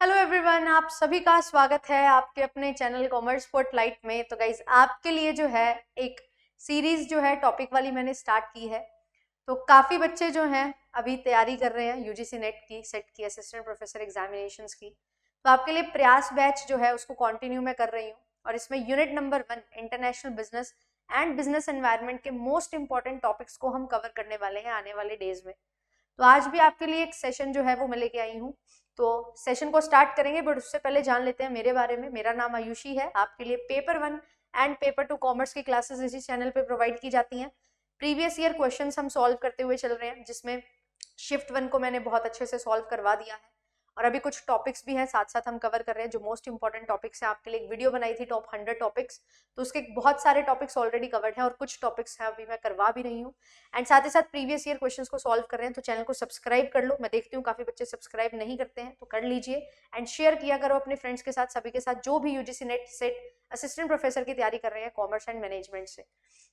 Hello everyone, आप सभी का स्वागत है आपके अपने चैनल कॉमर्स स्पॉटलाइट में। तो गाइज आपके लिए जो है एक सीरीज जो है टॉपिक वाली मैंने स्टार्ट की है। तो काफ़ी बच्चे जो हैं अभी तैयारी कर रहे हैं यूजीसी नेट की, सेट की, असिस्टेंट प्रोफेसर एग्जामिनेशंस की। तो आपके लिए प्रयास बैच जो है उसको कंटिन्यू मैं कर रही हूँ और इसमें unit number 1 international business and business environment के मोस्ट इंपॉर्टेंट टॉपिक्स को हम कवर करने वाले हैं आने वाले डेज में। तो आज भी आपके लिए एक सेशन जो है वो मैं लेके आई हूँ। तो सेशन को स्टार्ट करेंगे, बट उससे पहले जान लेते हैं मेरे बारे में। मेरा नाम आयुषी है। आपके लिए पेपर 1 एंड पेपर 2 कॉमर्स की क्लासेस इसी चैनल पे प्रोवाइड की जाती हैं। प्रीवियस ईयर क्वेश्चंस हम सॉल्व करते हुए चल रहे हैं, जिसमें शिफ्ट 1 को मैंने बहुत अच्छे से सॉल्व करवा दिया है और अभी कुछ टॉपिक्स भी हैं साथ साथ हम कवर कर रहे हैं जो मोस्ट इंपॉर्टेंट टॉपिक्स हैं। आपके लिए एक वीडियो बनाई थी टॉप 100 टॉपिक्स, तो उसके बहुत सारे टॉपिक्स ऑलरेडी कवर्ड हैं और कुछ टॉपिक्स हैं अभी मैं करवा भी रही हूँ। एंड साथ ही साथ प्रीवियस ईयर क्वेश्चंस को सॉल्व कर रहे हैं, तो चैनल को सब्सक्राइब कर लो। मैं देखती हूँ काफी बच्चे सब्सक्राइब नहीं करते हैं, तो कर लीजिए एंड शेयर किया करो अपने फ्रेंड्स के साथ, सभी के साथ जो भी UGC net set assistant professor की तैयारी कर रहे हैं कॉमर्स एंड मैनेजमेंट से।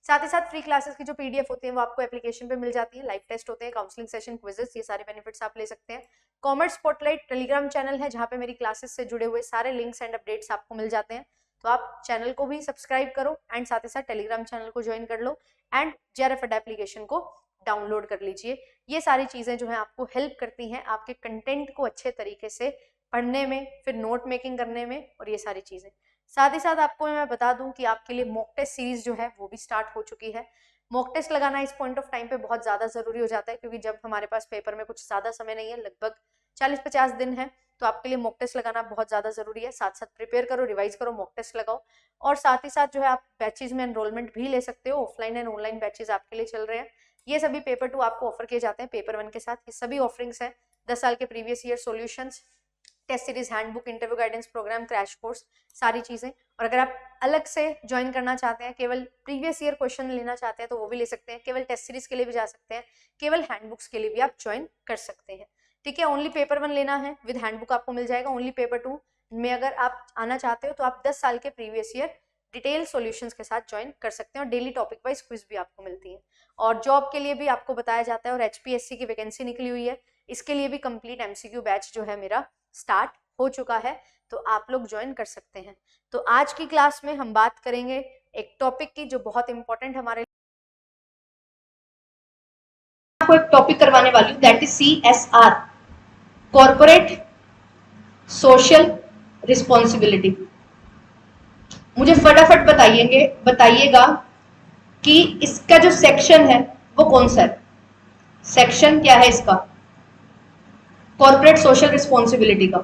साथ ही साथ फ्री क्लासेस की जो पीडीएफ होती है वो आपको एप्लीकेशन पे मिल जाती है। लाइव टेस्ट होते हैं, काउंसलिंग सेशन, क्विजेस, ये सारे बेनिफिट्स आप ले सकते हैं। कॉमर्स स्पॉटलाइट टेलीग्राम चैनल है जहाँ पे मेरी क्लासेस से जुड़े हुए सारे लिंक्स एंड अपडेट्स आपको मिल जाते हैं। तो आप चैनल को भी सब्सक्राइब करो एंड साथ ही साथ टेलीग्राम चैनल को ज्वाइन कर लो एंड जेआरएफ एप्लीकेशन को डाउनलोड कर लीजिए। ये सारी चीज़ें जो हैं आपको हेल्प करती हैं आपके कंटेंट को अच्छे तरीके से पढ़ने में, फिर नोट मेकिंग करने में और ये सारी चीज़ें। साथ ही साथ आपको मैं बता दूं कि आपके लिए मॉक टेस्ट सीरीज जो है वो भी स्टार्ट हो चुकी है। मॉक टेस्ट लगाना इस पॉइंट ऑफ टाइम पे बहुत ज़्यादा ज़रूरी हो जाता है, क्योंकि जब हमारे पास पेपर में कुछ ज़्यादा समय नहीं है, लगभग 40-50 दिन है, तो आपके लिए मॉक टेस्ट लगाना बहुत ज़्यादा ज़रूरी है। साथ साथ प्रिपेयर करो, रिवाइज करो, मॉक टेस्ट लगाओ और साथ ही साथ जो है आप बैचेज में एनरोलमेंट भी ले सकते हो। ऑफलाइन एंड ऑनलाइन बैचेज आपके लिए चल रहे हैं। ये सभी पेपर 2 आपको ऑफर किए जाते हैं पेपर 1 के साथ। ये सभी ऑफरिंग्स हैं 10 साल के previous year solutions, test series, handbook, interview guidance programme, crash course, सारी चीज़ें। और अगर आप अलग से ज्वाइन करना चाहते हैं, केवल प्रीवियस ईयर क्वेश्चन लेना चाहते हैं, तो वो भी ले सकते हैं। केवल टेस्ट सीरीज के लिए भी जा सकते हैं, केवल हैंडबुक्स के लिए भी आप ज्वाइन कर सकते हैं। ठीक है, ओनली पेपर 1 लेना है विद हैंडबुक आपको मिल जाएगा। ओनली पेपर 2 में अगर आप आना चाहते हो तो आप 10 साल के प्रीवियस ईयर डिटेल सॉल्यूशंस के साथ ज्वाइन कर सकते हैं और डेली टॉपिक वाइज क्विज भी आपको मिलती है। और जॉब के लिए भी आपको बताया जाता है और एचपीएससी की वैकेंसी निकली हुई है, इसके लिए भी कंप्लीट एमसीक्यू बैच जो है मेरा स्टार्ट हो चुका है, तो आप लोग ज्वाइन कर सकते हैं। तो आज की क्लास में हम बात करेंगे एक टॉपिक की जो बहुत इंपॉर्टेंट हमारे लिए। आपको एक टॉपिक करवाने वाली हूँ, that is CSR, corporate social responsibility. मुझे फटाफट बताइएगा कि इसका जो सेक्शन है वो कौन सा है। सेक्शन क्या है इसका, कॉर्पोरेट सोशल रिस्पॉन्सिबिलिटी का।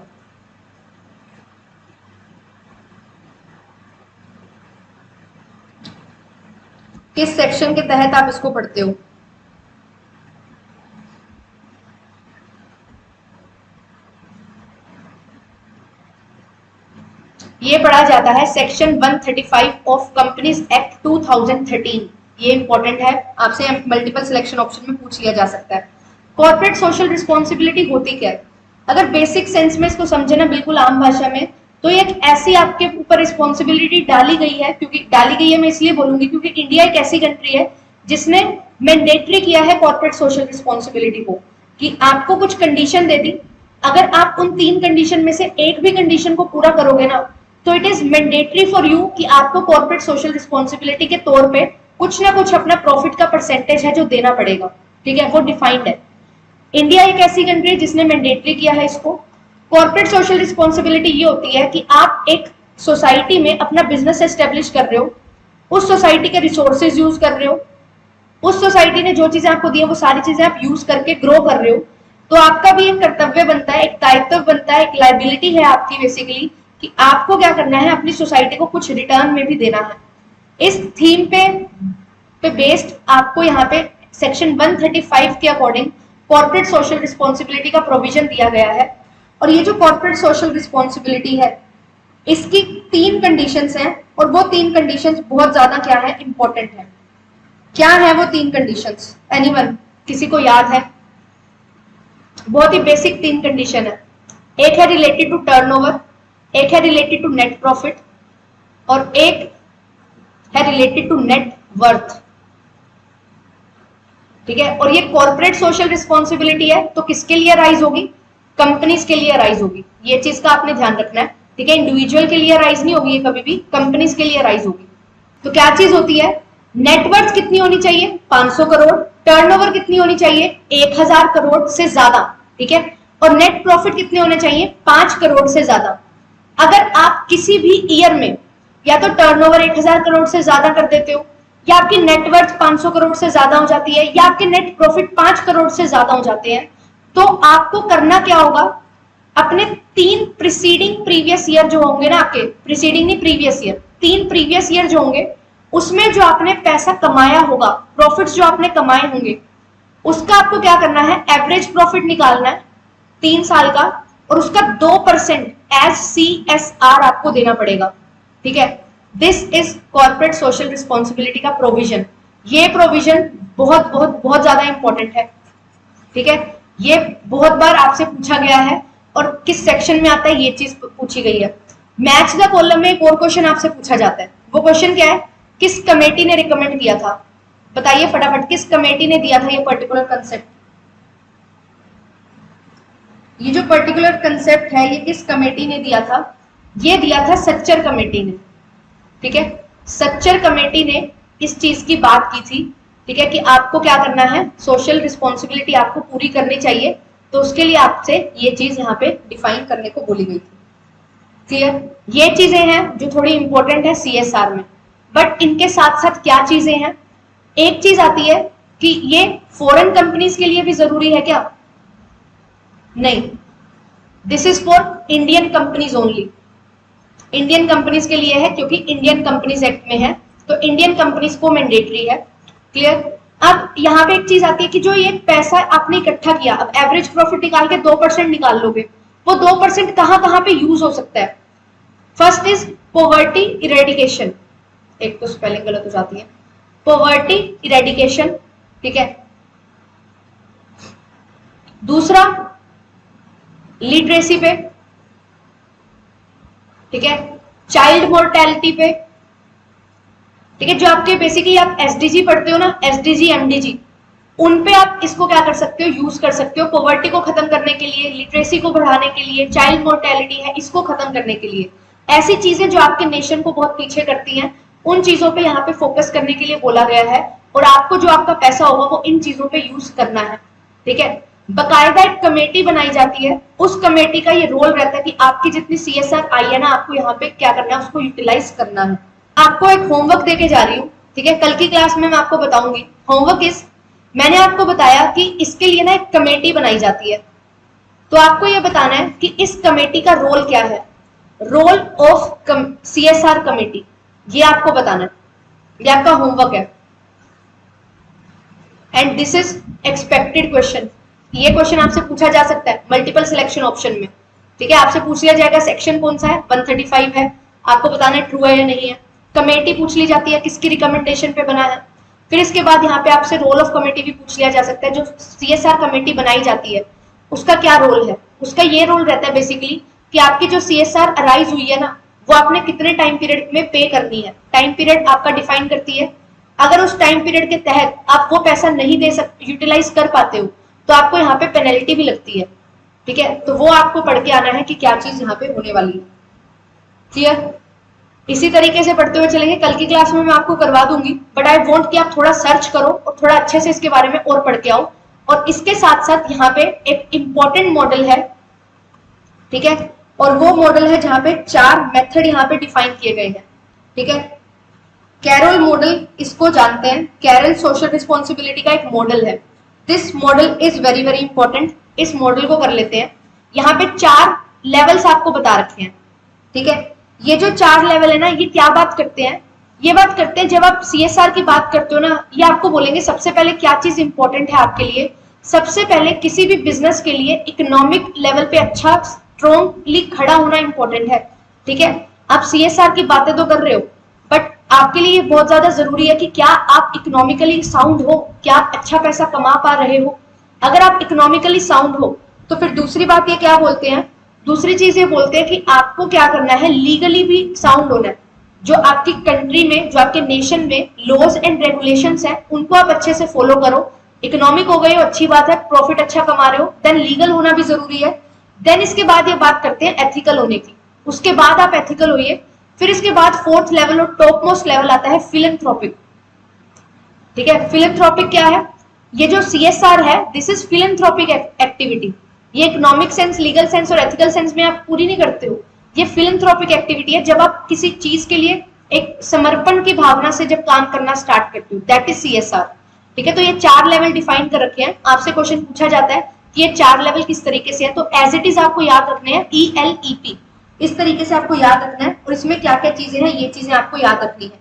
किस सेक्शन के तहत आप इसको पढ़ते हो? ये पढ़ा जाता है सेक्शन 135 ऑफ कंपनीज एक्ट 2013। ये इंपॉर्टेंट है, आपसे मल्टीपल सिलेक्शन ऑप्शन में पूछ लिया जा सकता है। कॉर्पोरेट सोशल रिस्पॉन्सिबिलिटी होती क्या है? अगर बेसिक सेंस में इसको समझे ना, बिल्कुल आम भाषा में, तो एक ऐसी आपके ऊपर रिस्पॉन्सिबिलिटी डाली गई है, क्योंकि डाली गई है मैं इसलिए बोलूंगी क्योंकि इंडिया एक ऐसी कंट्री है जिसने मैंडेटरी किया है कॉर्पोरेट सोशल रिस्पॉन्सिबिलिटी को, कि आपको कुछ कंडीशन दे दी, अगर आप उन 3 कंडीशन में से एक भी कंडीशन को पूरा करोगे ना, तो it is mandatory for you कि आपको कॉर्पोरेट सोशल रिस्पॉन्सिबिलिटी के तौर पे कुछ ना कुछ अपना प्रॉफिट का परसेंटेज है जो देना पड़ेगा। ठीक है, वो डिफाइंड है। इंडिया एक ऐसी कंट्री जिसने मैंडेटरी किया है इसको। कॉर्पोरेट सोशल रिस्पॉन्सिबिलिटी ये होती है कि आप एक सोसाइटी में अपना बिजनेस एस्टेब्लिश कर रहे हो, उस सोसाइटी के रिसोर्सेज यूज कर रहे हो, उस सोसाइटी ने जो चीजें आपको दी है वो सारी चीजें आप यूज करके ग्रो कर रहे हो, तो आपका भी एक कर्तव्य बनता है, एक दायित्व बनता है, एक लायबिलिटी है आपकी बेसिकली, कि आपको क्या करना है, अपनी सोसाइटी को कुछ रिटर्न में भी देना है। इस थीम पे बेस्ड आपको यहाँ पे सेक्शन 135 के अकॉर्डिंग कॉर्पोरेट सोशल रिस्पॉन्सिबिलिटी का प्रोविजन दिया गया है। और ये जो कॉर्पोरेट सोशल रिस्पॉन्सिबिलिटी है, इसकी 3 कंडीशंस हैं और वो 3 कंडीशंस बहुत ज्यादा क्या है, इंपॉर्टेंट है। क्या है वो 3 कंडीशंस? एनीवन, किसी को याद है? बहुत ही बेसिक 3 कंडीशन है। एक है रिलेटेड टू टर्नओवर, एक है रिलेटेड टू नेट प्रॉफिट और एक है रिलेटेड टू नेट वर्थ। ठीक है, और ये कॉर्पोरेट सोशल रिस्पॉन्सिबिलिटी है तो किसके लिए राइज होगी? कंपनीज के लिए राइज होगी, ये चीज का आपने ध्यान रखना है, ठीक है। इंडिविजुअल के लिए राइज नहीं होगी ये कभी भी, कंपनीज के लिए राइज होगी। तो क्या चीज होती है, नेटवर्थ कितनी होनी चाहिए, 500 करोड़, टर्नओवर कितनी होनी चाहिए, 1000 करोड़ से ज्यादा, ठीक है, और नेट प्रॉफिट कितने होने चाहिए, 5 करोड़ से ज्यादा। अगर आप किसी भी ईयर में या तो टर्नओवर 1000 करोड़ से ज्यादा कर देते हो, या आपकी नेटवर्थ 500 करोड़ से ज्यादा हो जाती है, या आपके नेट प्रॉफिट 5 करोड़ से ज्यादा हो जाते हैं, तो आपको करना क्या होगा, अपने 3 प्रीसीडिंग प्रीवियस ईयर जो होंगे ना, आपके प्रीसीडिंग नहीं प्रीवियस ईयर, 3 प्रीवियस ईयर जो होंगे उसमें जो आपने पैसा कमाया होगा, प्रॉफिट्स जो आपने कमाए होंगे, उसका आपको क्या करना है, एवरेज प्रॉफिट निकालना है 3 साल का, और उसका 2% एज CSR आपको देना पड़ेगा, ठीक है। This is corporate social responsibility का प्रोविजन। ये प्रोविजन बहुत बहुत बहुत ज्यादा इंपॉर्टेंट है, ठीक है। ये बहुत बार आपसे पूछा गया है और किस सेक्शन में आता है ये चीज पूछी गई है। मैच द कॉलम में एक और क्वेश्चन आपसे पूछा जाता है, वो क्वेश्चन क्या है, किस कमेटी ने रिकमेंड किया था, बताइए फटाफट, किस कमेटी ने दिया था ये पर्टिकुलर कंसेप्ट, ये जो पर्टिकुलर कंसेप्ट है ये किस कमेटी ने दिया था, ये दिया था सच्चर कमेटी ने, ठीक है। सच्चर कमेटी ने इस चीज की बात की थी, ठीक है, कि आपको क्या करना है, सोशल रिस्पॉन्सिबिलिटी आपको पूरी करनी चाहिए, तो उसके लिए आपसे ये चीज यहाँ पे डिफाइन करने को बोली गई थी, क्लियर। ये चीजें हैं जो थोड़ी इंपॉर्टेंट है CSR में, बट इनके साथ साथ क्या चीजें हैं, एक चीज आती है कि ये फॉरेन कंपनीज के लिए भी जरूरी है क्या, नहीं, this is for Indian companies only, Indian companies के लिए है, क्योंकि इंडियन कंपनीज एक्ट में है, तो इंडियन कंपनीज को मैंडेटरी है, क्लियर। अब यहाँ पे एक चीज आती है कि जो ये पैसा आपने इकट्ठा किया, अब एवरेज प्रॉफिट निकाल के 2% निकाल लोगे, वो 2% कहाँ पे यूज हो सकता है। फर्स्ट इज पॉवर्टी इरेडिकेशन, एक तो स्पेलिंग गलत हो जाती है, पॉवर्टी इरेडिकेशन, ठीक है। दूसरा लिटरेसी पे, ठीक है, चाइल्ड मोर्टेलिटी पे, ठीक है, जो आपके बेसिकली आप SDG पढ़ते हो ना, SDG MDG, उन पे आप इसको क्या कर सकते हो, यूज कर सकते हो, पॉवर्टी को खत्म करने के लिए, लिटरेसी को बढ़ाने के लिए, चाइल्ड मोर्टेलिटी है इसको खत्म करने के लिए, ऐसी चीजें जो आपके नेशन को बहुत पीछे करती हैं, उन चीजों पे यहाँ पे फोकस करने के लिए बोला गया है, और आपको जो आपका पैसा होगा वो इन चीजों पे यूज करना है, ठीक है। बकायदा एक कमेटी बनाई जाती है, उस कमेटी का ये रोल रहता है कि आपकी जितनी CSR आई है ना, आपको यहाँ पे क्या करना है, उसको यूटिलाइज करना है। आपको एक होमवर्क देके जा रही हूँ, ठीक है, कल की क्लास में मैं आपको बताऊंगी। होमवर्क इज, मैंने आपको बताया कि इसके लिए ना एक कमेटी बनाई जाती है, तो आपको ये बताना है कि इस कमेटी का रोल क्या है, रोल ऑफ CSR कमेटी, ये आपको बताना है, ये आपका होमवर्क है। And this is expected question, ये क्वेश्चन आपसे पूछा जा सकता है मल्टीपल सिलेक्शन ऑप्शन में, ठीक है। आपसे पूछ लिया जाएगा सेक्शन कौन सा है, 135 है, आपको बताना है ट्रू है या नहीं है। कमेटी पूछ ली जाती है, किसकी रिकमेंडेशन पे बना है। फिर इसके बाद यहाँ पे आपसे रोल ऑफ कमेटी भी पूछ लिया जा सकता है, जो CSR कमेटी बनाई जाती है उसका क्या रोल है। उसका ये रोल रहता है बेसिकली कि आपकी जो CSR अराइज हुई है ना, वो आपने कितने टाइम पीरियड में पे करनी है, टाइम पीरियड आपका डिफाइन करती है। अगर उस टाइम पीरियड के तहत आप वो पैसा नहीं दे सकते, यूटिलाइज कर पाते हो, तो आपको यहाँ पे पेनल्टी भी लगती है, ठीक है। तो वो आपको पढ़ के आना है कि क्या चीज यहाँ पे होने वाली है, क्लियर। इसी तरीके से पढ़ते हुए चलेंगे, कल की क्लास में मैं आपको करवा दूंगी, बट आई वांट कि आप थोड़ा सर्च करो और थोड़ा अच्छे से इसके बारे में और पढ़ के आओ। और इसके साथ साथ यहाँ पे एक इंपॉर्टेंट मॉडल है, ठीक है, और वो मॉडल है जहाँ पे 4 मेथड यहाँ पे डिफाइन किए गए हैं, ठीक है। कैरोल मॉडल इसको जानते हैं, कैरल सोशल रिस्पॉन्सिबिलिटी का एक मॉडल है। This model is very very important, इस मॉडल को कर लेते हैं। यहाँ पे 4 लेवल्स आपको बता रखे हैं, ठीक है। ये जो 4 लेवल है ना, ये क्या बात करते हैं, ये बात करते हैं जब आप CSR की बात करते हो ना, ये आपको बोलेंगे सबसे पहले क्या चीज इंपॉर्टेंट है आपके लिए। सबसे पहले किसी भी बिजनेस के लिए इकोनॉमिक लेवल पे अच्छा स्ट्रॉन्गली खड़ा होना इंपॉर्टेंट है, ठीक है। आप CSR की बातें तो कर रहे हो, बट आपके लिए बहुत ज्यादा जरूरी है कि क्या आप इकोनॉमिकली साउंड हो, क्या आप अच्छा पैसा कमा पा रहे हो। अगर आप इकोनॉमिकली साउंड हो तो फिर दूसरी बात ये क्या बोलते हैं, दूसरी चीज ये बोलते हैं कि आपको क्या करना है, लीगली भी साउंड होना है। जो आपकी कंट्री में, जो आपके नेशन में लॉज एंड रेगुलेशंस हैं, उनको आप अच्छे से फॉलो करो। इकोनॉमिक हो गए हो, अच्छी बात है, प्रॉफिट अच्छा कमा रहे हो, देन लीगल होना भी जरूरी है। देन इसके बाद ये बात करते हैं एथिकल होने की, उसके बाद आप एथिकल होइए। फिर इसके बाद फोर्थ लेवल और टॉप मोस्ट लेवल आता है फिलैंथ्रोपिक। ठीक है, फिलैंथ्रोपिक क्या है? ये जो CSR है, दिस इज फिलैंथ्रोपिक एक्टिविटी। ये इकोनॉमिक सेंस, लीगल सेंस और एथिकल सेंस में आप पूरी नहीं करते हो। ये फिलैंथ्रोपिक एक्टिविटी है जब आप किसी चीज के लिए एक समर्पण की भावना से जब काम करना स्टार्ट करते हो, दैट इज CSR। ठीक है, तो ये 4 लेवल डिफाइन कर रखे हैं। आपसे क्वेश्चन पूछा जाता है कि ये 4 लेवल किस तरीके से है, तो एज इट इज आपको याद रखने हैं ELEP, इस तरीके से आपको याद रखना है। और इसमें क्या क्या चीजें हैं, ये चीजें आपको याद रखनी है।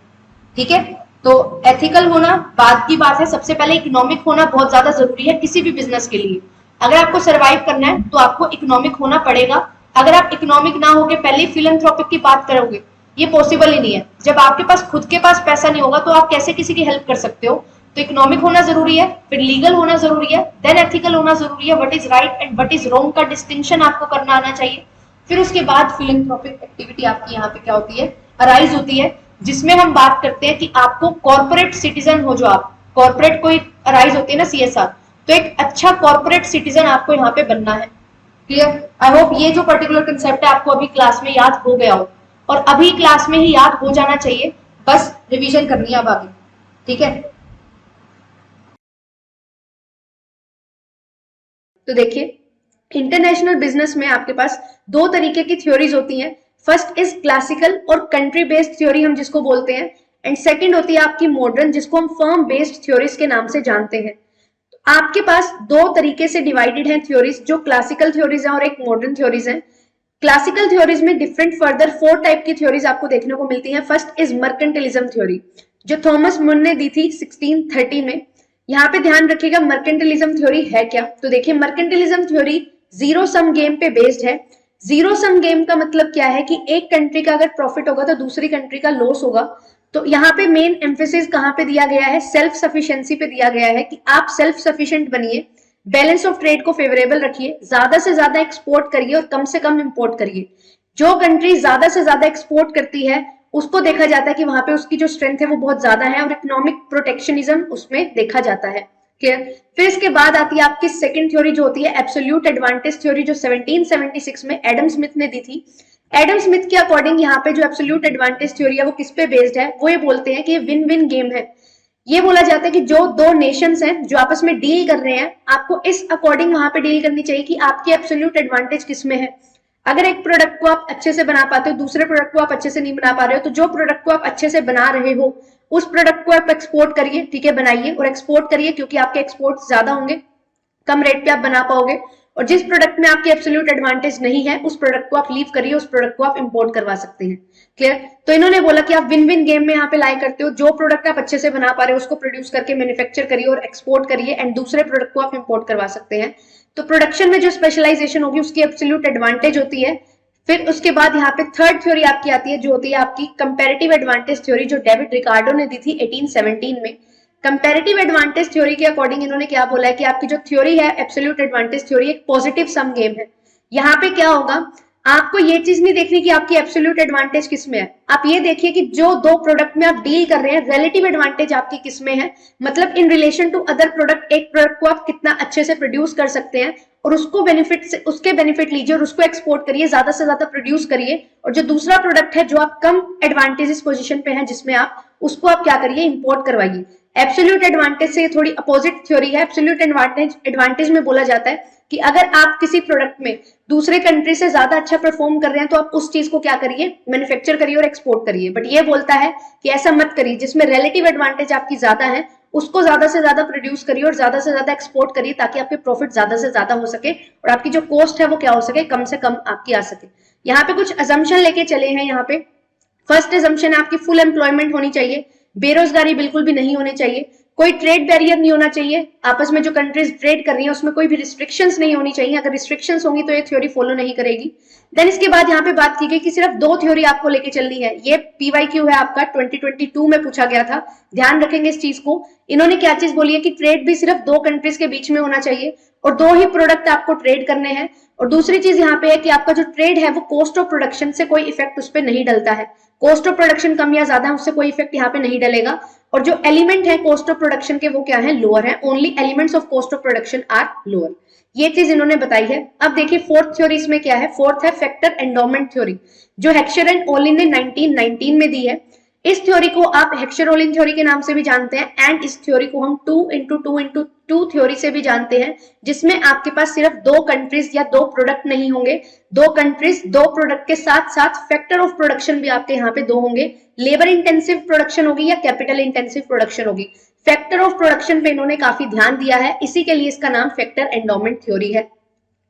ठीक है, तो एथिकल होना बाद की बात है, सबसे पहले इकोनॉमिक होना बहुत ज्यादा जरूरी है किसी भी बिजनेस के लिए। अगर आपको सर्वाइव करना है तो आपको इकोनॉमिक होना पड़ेगा। अगर आप इकोनॉमिक ना होके पहले फिलैंथ्रोपिक की बात करोगे, ये पॉसिबल ही नहीं है। जब आपके पास खुद के पास पैसा नहीं होगा तो आप कैसे किसी की हेल्प कर सकते हो? तो इकोनॉमिक होना जरूरी है, फिर लीगल होना जरूरी है, देन एथिकल होना जरूरी है। What is right and what is wrong का डिस्टिंक्शन आपको करना आना चाहिए। फिर उसके बाद फिलैंथ्रोपिक एक्टिविटी आपकी यहाँ पे क्या होती है, अराइज होती है, जिसमें हम बात करते हैं कि आपको कॉर्पोरेट सिटीजन हो, जो आप कॉर्पोरेट कोई अराइज होती है ना CSR, तो एक अच्छा कॉर्पोरेट सिटीजन आपको यहाँ पे बनना है। क्लियर? आई होप ये जो पर्टिकुलर कंसेप्ट है आपको अभी क्लास में याद हो गया हो, और अभी क्लास में ही याद हो जाना चाहिए, बस रिवीजन करनी है अब आगे। ठीक है, तो देखिए इंटरनेशनल बिजनेस में आपके पास 2 तरीके की थ्योरीज होती हैं। फर्स्ट इज क्लासिकल और कंट्री बेस्ड थ्योरी हम जिसको बोलते हैं, एंड सेकंड होती है आपकी मॉडर्न, जिसको हम फर्म बेस्ड थ्योरीज के नाम से जानते हैं। तो आपके पास 2 तरीके से डिवाइडेड हैं थ्योरीज, जो क्लासिकल थ्योरीज हैं और एक मॉडर्न थ्योरीज हैं। क्लासिकल थ्योरीज में डिफरेंट फर्दर 4 टाइप की थ्योरीज आपको देखने को मिलती हैं। फर्स्ट इज मर्केंटिलिज्म थ्योरी, जो थॉमस मुन ने दी थी 1630 में। यहाँ पे ध्यान रखिएगा मर्केंटिलिज्म थ्योरी है क्या। तो देखिए mercantilism theory zero sum game पे बेस्ड है। जीरो सम गेम का मतलब क्या है कि एक कंट्री का अगर प्रॉफिट होगा तो दूसरी कंट्री का लॉस होगा। तो यहाँ पे मेन एम्फेसिस कहाँ पे दिया गया है, सेल्फ सफिशिएंसी पे दिया गया है कि आप सेल्फ सफिशिएंट बनिए, बैलेंस ऑफ ट्रेड को फेवरेबल रखिए, ज्यादा से ज्यादा एक्सपोर्ट करिए और कम से कम इंपोर्ट करिए। जो कंट्री ज्यादा से ज्यादा एक्सपोर्ट करती है उसको देखा जाता है कि वहां पे उसकी जो स्ट्रेंथ है वो बहुत ज्यादा है, और इकोनॉमिक प्रोटेक्शनिज्म उसमें देखा जाता है। क्लियर? फिर इसके बाद आती है आपकी सेकंड थ्योरी, जो होती है एब्सोल्यूट एडवांटेज थ्योरी, जो 1776 में एडम स्मिथ ने दी थी। एडम स्मिथ के अकॉर्डिंग यहाँ पे जो एब्सोल्यूट एडवांटेज थ्योरी है वो किस पे बेस्ड है, वो ये बोलते हैं कि ये विन विन गेम है। ये बोला जाता है कि जो 2 नेशंस हैं जो आपस में डील कर रहे हैं, आपको इस अकॉर्डिंग वहां पे डील करनी चाहिए कि आपकी एब्सोल्यूट एडवांटेज किस में है। अगर एक प्रोडक्ट को आप अच्छे से बना पाते हो, दूसरे प्रोडक्ट को आप अच्छे से नहीं बना पा रहे हो, तो जो प्रोडक्ट को आप अच्छे से बना रहे हो उस प्रोडक्ट को आप एक्सपोर्ट करिए। ठीक है, बनाइए और एक्सपोर्ट करिए, क्योंकि आपके एक्सपोर्ट ज्यादा होंगे, कम रेट पे आप बना पाओगे। और जिस प्रोडक्ट में आपकी एब्सोल्यूट एडवांटेज नहीं है उस प्रोडक्ट को आप लीव करिए, उस प्रोडक्ट को आप इंपोर्ट करवा सकते हैं। क्लियर? तो इन्होंने बोला कि आप विन विन गेम में यहाँ पे लाई करते हो, जो प्रोडक्ट आप अच्छे से बना पा रहे हो उसको प्रोड्यूस करके मैन्युफैक्चर करिए और एक्सपोर्ट करिए, एंड दूसरे प्रोडक्ट को आप इंपोर्ट करवा सकते हैं। तो प्रोडक्शन में जो स्पेशलाइजेशन होगी उसकी एब्सोल्यूट एडवांटेज होती है। फिर उसके बाद यहाँ पे थर्ड थ्योरी आपकी आती है, जो होती है आपकी कंपैरेटिव एडवांटेज थ्योरी, जो डेविड रिकार्डो ने दी थी 1817 में। कंपैरेटिव एडवांटेज थ्योरी के अकॉर्डिंग इन्होंने क्या बोला है कि आपकी जो थ्योरी है एब्सोल्यूट एडवांटेज थ्योरी एक पॉजिटिव सम गेम है। यहाँ पे क्या होगा, आपको ये चीज नहीं देखनी कि आपकी एब्सोल्यूट एडवांटेज किस में है, आप ये देखिए कि जो 2 प्रोडक्ट में आप डील कर रहे हैं रिलेटिव एडवांटेज आपकी किस में है, मतलब in relation to other product एक प्रोडक्ट को आप कितना अच्छे से प्रोड्यूस कर सकते हैं और उसको बेनिफिट से उसके बेनिफिट लीजिए और उसको एक्सपोर्ट करिए, ज्यादा से ज्यादा प्रोड्यूस करिए। और जो दूसरा प्रोडक्ट है जो आप कम एडवांटेजेस पोजीशन पे हैं जिसमें आप उसको आप क्या करिए, इंपोर्ट करवाइए। एब्सोल्यूट एडवांटेज से थोड़ी अपोजिट थ्योरी है। एब्सोल्यूट एडवांटेज में बोला जाता है कि अगर आप किसी प्रोडक्ट में दूसरे कंट्री से ज्यादा अच्छा परफॉर्म कर रहे हैं तो आप उस चीज को क्या करिए, मैन्युफैक्चर करिए और एक्सपोर्ट करिए। बट ये बोलता है कि ऐसा मत करिए, जिसमें रिलेटिव एडवांटेज आपकी ज्यादा है उसको ज्यादा से ज्यादा प्रोड्यूस करिए और ज्यादा से ज्यादा एक्सपोर्ट करिए, ताकि आपके प्रॉफिट ज्यादा से ज्यादा हो सके और आपकी जो कॉस्ट है वो क्या हो सके, कम से कम आपकी आ सके। यहाँ पे कुछ असम्पशन लेके चले हैं। यहाँ पे फर्स्ट असम्पशन है आपकी फुल एम्प्लॉयमेंट होनी चाहिए, बेरोजगारी बिल्कुल भी नहीं होनी चाहिए, कोई ट्रेड बैरियर नहीं होना चाहिए, आपस में जो कंट्रीज ट्रेड कर रही हैं उसमें कोई भी रिस्ट्रिक्शंस नहीं होनी चाहिए। अगर रिस्ट्रिक्शंस होंगी तो ये थ्योरी फॉलो नहीं करेगी। देन इसके बाद यहाँ पे बात की गई कि सिर्फ 2 थ्योरी आपको लेके चलनी है। ये PYQ है आपका 2022 में पूछा गया था, ध्यान रखेंगे इस चीज को। इन्होंने क्या चीज बोली है कि ट्रेड भी सिर्फ 2 कंट्रीज के बीच में होना चाहिए और 2 ही प्रोडक्ट आपको ट्रेड करने हैं। और दूसरी चीज यहाँ पे है कि आपका जो ट्रेड है वो कॉस्ट ऑफ प्रोडक्शन से कोई इफेक्ट उस पर नहीं डलता है। कॉस्ट ऑफ प्रोडक्शन कम या ज्यादा उससे कोई इफेक्ट यहाँ पे नहीं डलेगा। और जो एलिमेंट है कॉस्ट ऑफ प्रोडक्शन के वो क्या है, लोअर है। Only elements of cost of production are lower. ये चीज इन्होंने बताई है। अब देखिए फोर्थ थ्योरी इसमें क्या है, फोर्थ है फैक्टर एंडोमेंट थ्योरी, जो हेक्सर एंड ओलिन ने 1919 में दी है। इस थ्योरी को आप हेक्सर ओलिन थ्योरी के नाम से भी जानते हैं एंड इस थ्योरी को हम 2x2x2 थ्योरी से भी जानते हैं, जिसमें आपके पास सिर्फ दो कंट्रीज या दो प्रोडक्ट नहीं होंगे, दो कंट्रीज दो प्रोडक्ट के साथ साथ फैक्टर ऑफ प्रोडक्शन भी आपके यहाँ पे दो होंगे, लेबर इंटेंसिव प्रोडक्शन होगी या कैपिटल इंटेंसिव प्रोडक्शन होगी। फैक्टर ऑफ प्रोडक्शन पे इन्होंने काफी ध्यान दिया है, इसी के लिए इसका नाम फैक्टर एंडोमेंट थ्योरी है।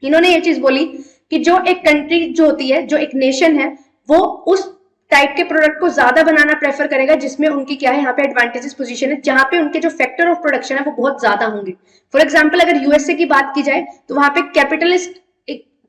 इन्होंने ये चीज बोली कि जो एक कंट्री जो होती है, जो एक नेशन है, वो उस टाइप के प्रोडक्ट को ज्यादा बनाना प्रेफर करेगा जिसमें उनकी क्या है यहाँ पे एडवांटेजेस पोजीशन है, जहां पे उनके जो फैक्टर ऑफ प्रोडक्शन है वो बहुत ज्यादा होंगे। फॉर एग्जांपल अगर यूएसए की बात की जाए तो वहां पे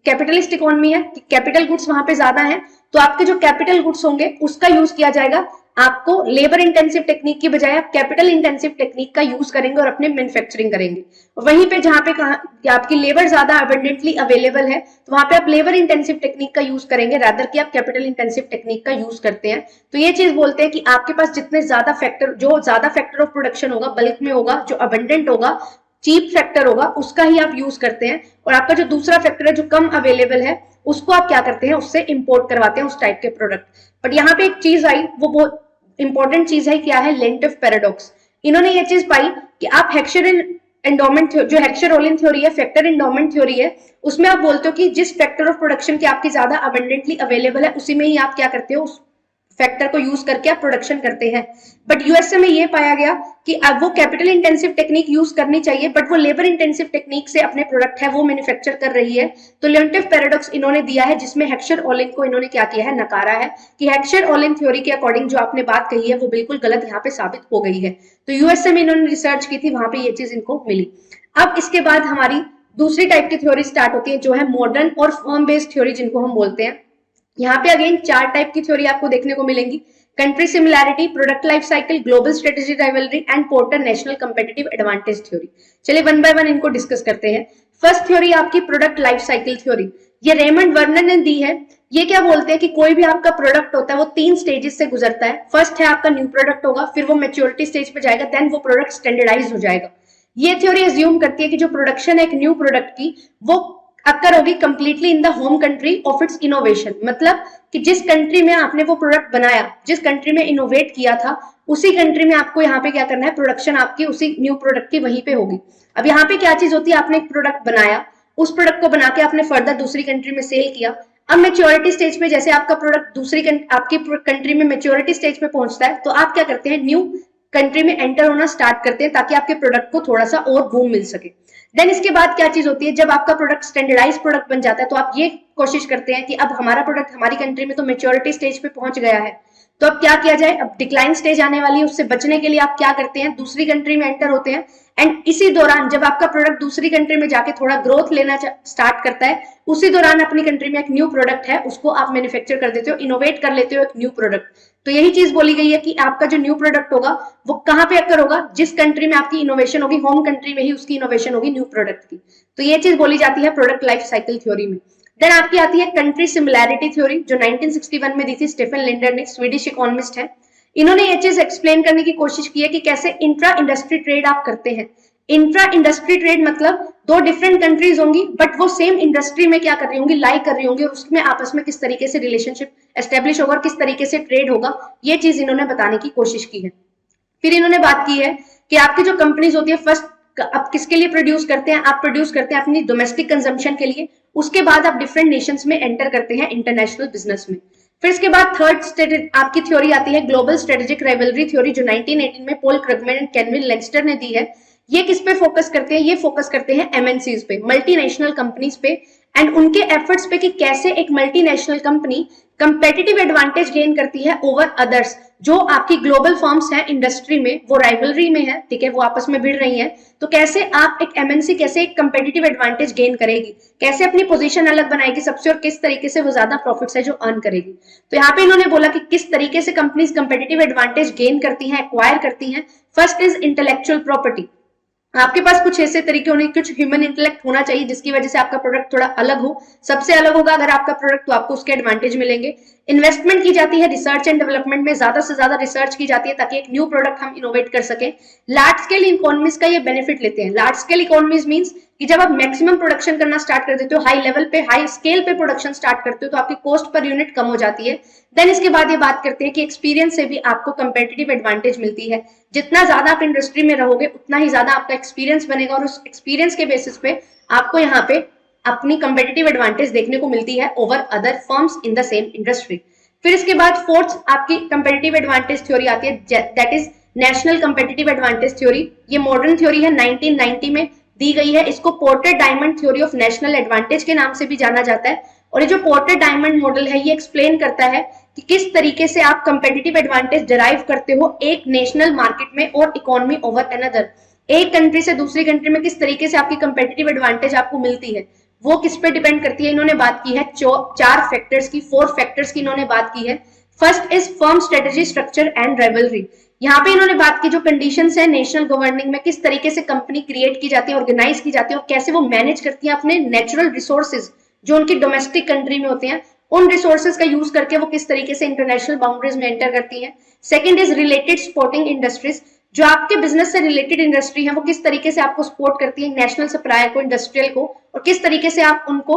कैपिटलिस्ट इकोनॉमी है, कैपिटल गुड्स वहां पे ज्यादा है, तो आपके जो कैपिटल गुड्स होंगे उसका यूज किया जाएगा। आपको लेबर इंटेंसिव टेक्निक की बजाय आप कैपिटल इंटेंसिव टेक्निक का यूज करेंगे और अपने मैन्युफैक्चरिंग करेंगे। वहीं पे जहां पे आपकी लेबर ज्यादा अबंडेंटली अवेलेबल है तो वहां पे आप लेबर इंटेंसिव टेक्निक का यूज करेंगे रादर कि आप कैपिटल इंटेंसिव टेक्निक का यूज करते हैं। तो ये चीज बोलते हैं कि आपके पास जितने ज्यादा फैक्टर, जो ज्यादा फैक्टर ऑफ प्रोडक्शन होगा, बल्क में होगा, जो अबंडेंट होगा, चीप फैक्टर होगा, उसका ही आप यूज करते हैं, और आपका जो दूसरा फैक्टर है जो कम अवेलेबल है उसको आप क्या करते हैं, उससे इंपोर्ट करवाते हैं उस टाइप के प्रोडक्ट। बट यहाँ पे एक चीज आई, वो बहुत इंपॉर्टेंट चीज है, क्या है, लेंटिफ पैराडॉक्स। इन्होंने ये चीज पाई कि आप हेक्सर एंडोमेंट, जो हेक्सर ओलिन थ्योरी है, फैक्टर एंडोमेंट थ्योरी है, उसमें आप बोलते हो कि जिस फैक्टर ऑफ प्रोडक्शन की आपकी ज्यादा अबंडेंटली अवेलेबल है उसी में ही आप क्या करते हो, उस फैक्टर को यूज करके आप प्रोडक्शन करते हैं। बट यूएसए में ये पाया गया कि अब वो कैपिटल इंटेंसिव टेक्निक यूज करनी चाहिए, बट वो लेबर इंटेंसिव टेक्निक से अपने प्रोडक्ट है वो मैन्युफैक्चर कर रही है। तो लेंटिफ पैराडॉक्स इन्होंने दिया है, जिसमें हेक्सर ओलिन को इन्होंने क्या किया है, नकारा है कि हेक्सर ओलिन थ्योरी के अकॉर्डिंग जो आपने बात कही है वो बिल्कुल गलत यहाँ पे साबित हो गई है। तो यूएसए में इन्होंने रिसर्च की थी, वहां पे ये चीज इनको मिली। अब इसके बाद हमारी दूसरी टाइप की थ्योरी स्टार्ट होती है, जो है मॉडर्न और फर्म बेस्ड थ्योरी, जिनको हम बोलते हैं। यहाँ पे अगेन चार टाइप की थ्योरी आपको देखने को मिलेंगी, country similarity, product life cycle, global strategy rivalry and porter national competitive advantage theory. चलिए वन बाय वन इनको डिस्कस करते हैं। फर्स्ट थ्योरी आपकी प्रोडक्ट लाइफ साइकिल थ्योरी, ये रेमंड वर्नर ने दी है। ये क्या बोलते हैं कि कोई भी आपका प्रोडक्ट होता है वो तीन स्टेजेस से गुजरता है। फर्स्ट है आपका न्यू प्रोडक्ट होगा, फिर वो मैच्योरिटी स्टेज पे जाएगा, देन वो प्रोडक्ट स्टैंडर्डाइज हो जाएगा। ये थ्योरी एज्यूम करती है कि जो प्रोडक्शन है एक न्यू प्रोडक्ट की, वो अक्कर होगी completely in the home country of its innovation. मतलब कि जिस कंट्री में आपने वो प्रोडक्ट बनाया, जिस कंट्री में इनोवेट किया था, उसी कंट्री में आपको यहाँ पे क्या करना है, प्रोडक्शन आपकी उसी न्यू प्रोडक्ट की वहीं पे होगी। अब यहाँ पे क्या चीज होती है, आपने एक प्रोडक्ट बनाया, उस प्रोडक्ट को बना के आपने फर्दर दूसरी कंट्री में सेल किया। अब मेच्योरिटी स्टेज पे जैसे आपका प्रोडक्ट दूसरी आपकी कंट्री में मेच्योरिटी स्टेज पे पहुंचता है, तो आप क्या करते हैं, न्यू कंट्री में एंटर होना स्टार्ट करते हैं ताकि आपके प्रोडक्ट को थोड़ा सा और बूम मिल सके। देन इसके बाद क्या चीज होती है, जब आपका प्रोडक्ट स्टैंडर्डाइज प्रोडक्ट बन जाता है तो आप ये कोशिश करते हैं कि अब हमारा प्रोडक्ट हमारी कंट्री में तो मेच्योरिटी स्टेज पे पहुंच गया है, तो अब क्या किया जाए, अब डिक्लाइन स्टेज आने वाली है, उससे बचने के लिए आप क्या करते हैं, दूसरी कंट्री में एंटर होते हैं। एंड इसी दौरान जब आपका प्रोडक्ट दूसरी कंट्री में जाके थोड़ा ग्रोथ लेना स्टार्ट करता है, उसी दौरान अपनी कंट्री में एक न्यू प्रोडक्ट है उसको आप मैन्युफैक्चर कर देते हो, इनोवेट कर लेते हो एक न्यू प्रोडक्ट। तो यही चीज बोली गई है कि आपका जो न्यू प्रोडक्ट होगा वो कहां पे अक्कर होगा, जिस कंट्री में आपकी इनोवेशन होगी, होम कंट्री में ही उसकी इनोवेशन होगी न्यू प्रोडक्ट की। तो ये चीज बोली जाती है प्रोडक्ट लाइफ साइकिल थ्योरी में। देन आपकी आती है कंट्री सिमिलैरिटी थ्योरी, जो 1961 में दी थी स्टीफन लिंडर ने, स्वीडिश इकोनॉमिस्ट है। इन्होंने ये चीज एक्सप्लेन करने की कोशिश की है कि कैसे इंट्रा इंडस्ट्री ट्रेड आप करते हैं। इंट्रा इंडस्ट्री ट्रेड मतलब दो डिफरेंट कंट्रीज होंगी बट वो सेम इंडस्ट्री में क्या कर रही होंगी, लाई कर रही होंगी, और उसमें आपस में किस तरीके से रिलेशनशिप एस्टेब्लिश होगा और किस तरीके से ट्रेड होगा, ये चीज इन्होंने बताने की कोशिश की है। फिर इन्होंने बात की है कि आपकी जो कंपनीज होती है, फर्स्ट आप किसके लिए प्रोड्यूस करते हैं, आप प्रोड्यूस करते हैं अपनी डोमेस्टिक कंजम्पशन के लिए, उसके बाद आप डिफरेंट नेशंस में एंटर करते हैं इंटरनेशनल बिजनेस में। फिर इसके बाद थर्ड आपकी थ्योरी आती है ग्लोबल स्ट्रेटेजिक राइवलरी थ्योरी, जो 1918 में पॉल क्रगमैन एंड केल्विन लेंस्टर ने दी है। ये किस पे फोकस करते हैं, ये फोकस करते हैं एमएनसीज पे, मल्टीनेशनल कंपनीज पे, एंड उनके एफर्ट्स पे कि कैसे एक multinational company competitive advantage gain करती है ओवर अदर्स। जो आपकी ग्लोबल फर्म्स हैं इंडस्ट्री में, वो राइवलरी में है, ठीक है, वो आपस में भिड़ रही हैं, तो कैसे आप एक एमएनसी कैसे एक कंपेटिटिव एडवांटेज गेन करेगी, कैसे अपनी पोजीशन अलग बनाएगी सबसे, और किस तरीके से वो ज्यादा प्रॉफिट्स है जो अर्न करेगी। तो यहाँ पे इन्होंने बोला कि किस तरीके से कंपनीज कंपेटिटिव एडवांटेज गेन करती हैं, एक्वायर करती हैं। फर्स्ट इज इंटेलेक्चुअल प्रॉपर्टी, आपके पास कुछ ऐसे तरीके होने, कुछ ह्यूमन इंटेलेक्ट होना चाहिए जिसकी वजह से आपका प्रोडक्ट थोड़ा अलग हो। सबसे अलग होगा अगर आपका प्रोडक्ट, तो आपको उसके एडवांटेज मिलेंगे। इन्वेस्टमेंट की जाती है रिसर्च एंड डेवलपमेंट में, ज्यादा से ज्यादा रिसर्च की जाती है ताकि एक न्यू प्रोडक्ट हम इनोवेट कर सके। लार्ज स्केल इकोनॉमीज का ये बेनिफिट लेते हैं। लार्ज स्केल इकोनॉमीज मींस कि जब आप मैक्सिमम प्रोडक्शन करना स्टार्ट कर देते हो, हाई लेवल पे हाई स्केल पे प्रोडक्शन स्टार्ट करते हो, तो आपकी कॉस्ट पर यूनिट कम हो जाती है। देन इसके बाद ये बात करते हैं कि एक्सपीरियंस से भी आपको कंपेटिटिव एडवांटेज मिलती है। जितना ज्यादा आप इंडस्ट्री में रहोगे उतना ही ज्यादा आपका एक्सपीरियंस बनेगा और उस एक्सपीरियंस के बेसिस पे आपको यहाँ पे अपनी कंपेटिटिव एडवांटेज देखने को मिलती है over other firms in the same industry. फिर इसके बाद फोर्थ आपकी कंपेटिटिव एडवांटेज थ्योरी आती है, that is national competitive advantage theory. ये मॉडर्न थ्योरी है, 1990 में दी गई है। इसको porter diamond theory of national advantage के नाम से भी जाना जाता है। और ये जो पोर्टर डायमंड मॉडल है ये एक्सप्लेन करता है कि किस तरीके से आप कंपेटिटिव एडवांटेज डिराइव करते हो एक नेशनल मार्केट में और इकोनॉमी ओवर अनदर। एक कंट्री से दूसरी कंट्री में किस तरीके से आपकी कंपेटिटिव एडवांटेज आपको मिलती है, वो किस पे डिपेंड करती है। इन्होंने बात की है 4 फैक्टर्स की, 4 फैक्टर्स की इन्होंने बात की है। First is firm strategy, structure and rivalry. यहाँ पे इन्होंने बात की जो कंडीशंस है नेशनल गवर्निंग में, किस तरीके से कंपनी क्रिएट की जाती है, ऑर्गेनाइज की जाती है और कैसे वो मैनेज करती है अपने नेचुरल रिसोर्सेज जो उनकी डोमेस्टिक कंट्री में होते हैं, उन रिसोर्सेज का यूज करके वो किस तरीके से इंटरनेशनल बाउंड्रीज में एंटर करती है। Second is related supporting industries, जो आपके बिजनेस से रिलेटेड इंडस्ट्री है वो किस तरीके से आपको सपोर्ट करती है, नेशनल सप्लायर को, इंडस्ट्रियल को, और किस तरीके से आप उनको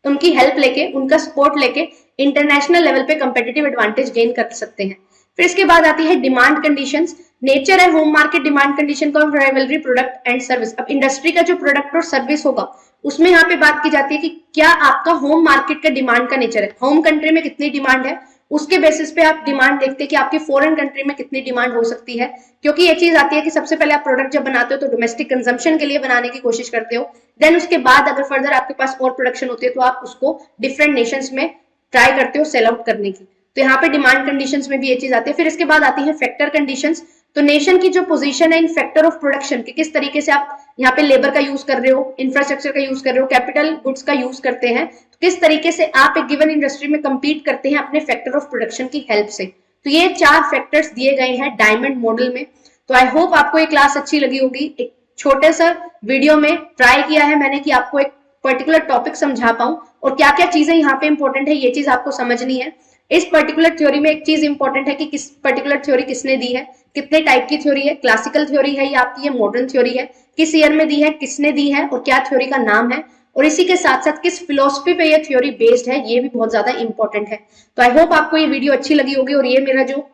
उनकी हेल्प लेके, उनका सपोर्ट लेके इंटरनेशनल लेवल पे कंपेटिटिव एडवांटेज गेन कर सकते हैं। फिर इसके बाद आती है demand conditions, nature and home market demand condition का, राइवलरी प्रोडक्ट एंड सर्विस। अब इंडस्ट्री का जो प्रोडक्ट और सर्विस होगा उसमें यहाँ पे बात की जाती है कि क्या आपका होम मार्केट का डिमांड का नेचर है, होम कंट्री में कितनी डिमांड है, उसके बेसिस पे आप डिमांड देखते हैं कि आपकी फॉरेन कंट्री में कितनी डिमांड हो सकती है। क्योंकि ये चीज आती है कि सबसे पहले आप प्रोडक्ट जब बनाते हो तो डोमेस्टिक कंजम्पशन के लिए बनाने की कोशिश करते हो, देन उसके बाद अगर फर्दर आपके पास और प्रोडक्शन होती है तो आप उसको डिफरेंट नेशंस में ट्राई करते हो सेल आउट करने की। तो यहाँ पे डिमांड कंडीशंस में भी ये चीज आती है। फिर इसके बाद आती है फैक्टर कंडीशंस, तो नेशन की जो पोजीशन है इन फैक्टर ऑफ प्रोडक्शन कि किस तरीके से आप यहाँ पे लेबर का यूज कर रहे हो, इंफ्रास्ट्रक्चर का यूज कर रहे हो, कैपिटल गुड्स का यूज करते हैं, तो किस तरीके से आप एक गिवन इंडस्ट्री में compete करते हैं अपने फैक्टर ऑफ प्रोडक्शन की हेल्प से। तो ये 4 फैक्टर्स दिए गए हैं डायमंड मॉडल में। तो आई होप आपको ये क्लास अच्छी लगी होगी। एक छोटे सा वीडियो में ट्राई किया है मैंने कि आपको एक पर्टिकुलर टॉपिक समझा पाऊं और क्या क्या चीजें यहाँ पे इंपॉर्टेंट है ये चीज आपको समझनी है। इस पर्टिकुलर थ्योरी में एक चीज इंपॉर्टेंट है कि किस पर्टिकुलर थ्योरी किसने दी है, कितने टाइप की थ्योरी है, क्लासिकल थ्योरी है या आपकी ये मॉडर्न थ्योरी है, किस ईयर में दी है, किसने दी है और क्या थ्योरी का नाम है, और इसी के साथ साथ किस फिलोसफी पे ये थ्योरी बेस्ड है, ये भी बहुत ज्यादा इंपॉर्टेंट है। तो आई होप आपको ये वीडियो अच्छी लगी होगी और ये मेरा जो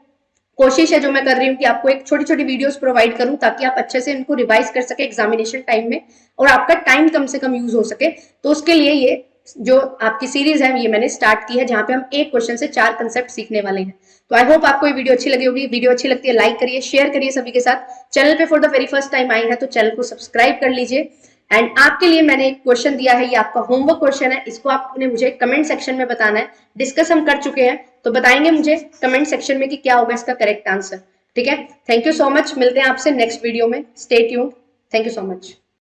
कोशिश है जो मैं कर रही हूँ कि आपको एक छोटी छोटी वीडियोस प्रोवाइड करूं ताकि आप अच्छे से इनको रिवाइज कर सके एग्जामिनेशन टाइम में और आपका टाइम कम से कम यूज हो सके। तो उसके लिए ये जो आपकी सीरीज है ये मैंने स्टार्ट की है जहां पे हम एक क्वेश्चन से 4 कंसेप्ट सीखने वाले हैं। तो आई होप आपको ये वीडियो अच्छी लगी होगी। वीडियो अच्छी लगती है लाइक करिए, शेयर करिए सभी के साथ। चैनल पे for the very first time I है तो चैनल को सब्सक्राइब कर लीजिए। एंड आपके लिए मैंने एक क्वेश्चन दिया है, ये आपका होमवर्क क्वेश्चन है, इसको आपने मुझे कमेंट सेक्शन में बताना है। डिस्कस हम कर चुके हैं तो बताएंगे मुझे कमेंट सेक्शन में कि क्या होगा इसका करेक्ट आंसर। ठीक है, थैंक यू सो मच, मिलते हैं आपसे नेक्स्ट वीडियो में। Stay tuned, thank you so much.